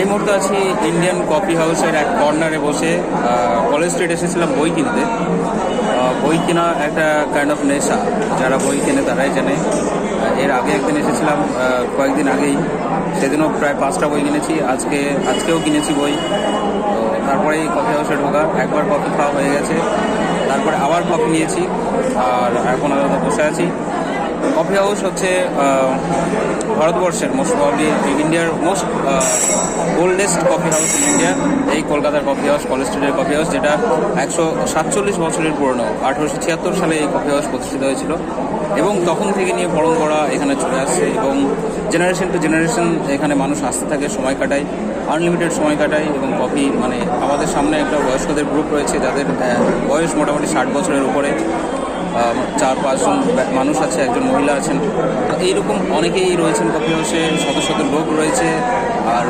এই মুহূর্তে আছি ইন্ডিয়ান কফি হাউসের এক কর্নারে বসে। কলেজ স্ট্রিট এসেছিলাম বই কিনতে। বই কেনা একটা কাইন্ড অফ নেশা, যারা বই কেনে তারাই জানে। এর আগে একদিন এসেছিলাম, কয়েকদিন আগেই, সেদিনও প্রায় 5টা বই কিনেছি। আজকেও কিনেছি বই। তো তারপরে এই কফি হাউসে ঢোকা, একবার কফি খাওয়া হয়ে গেছে, তারপরে আবার কফি নিয়েছি, আর এখন আলাদা বসে আছি। কফি হাউস হচ্ছে ভারতবর্ষের মোস্ট প্রবাবলি ইন্ডিয়ার most oldest coffee house in India. এই কলকাতার কফি হাউস, কলেজ স্ট্রিটের কফি হাউস, যেটা 147 বছরের পুরনো। 1876 সালে এই কফি হাউস প্রতিষ্ঠিত হয়েছিল এবং তখন থেকে নিয়ে পরম্পরা এখানে চলে আসছে এবং জেনারেশন টু জেনারেশন এখানে মানুষ আসতে থাকে, সময় কাটায়, আনলিমিটেড সময় কাটায়। এবং কফি মানে আমাদের সামনে একটা বয়স্কদের গ্রুপ রয়েছে যাদের বয়স মোটামুটি 60 বছরের উপরে। 4-5 জন মানুষ আছে, একজন মহিলা আছেন। তো এইরকম অনেকেই রয়েছেন কফি হাউসে, শত শত লোক রয়েছে। আর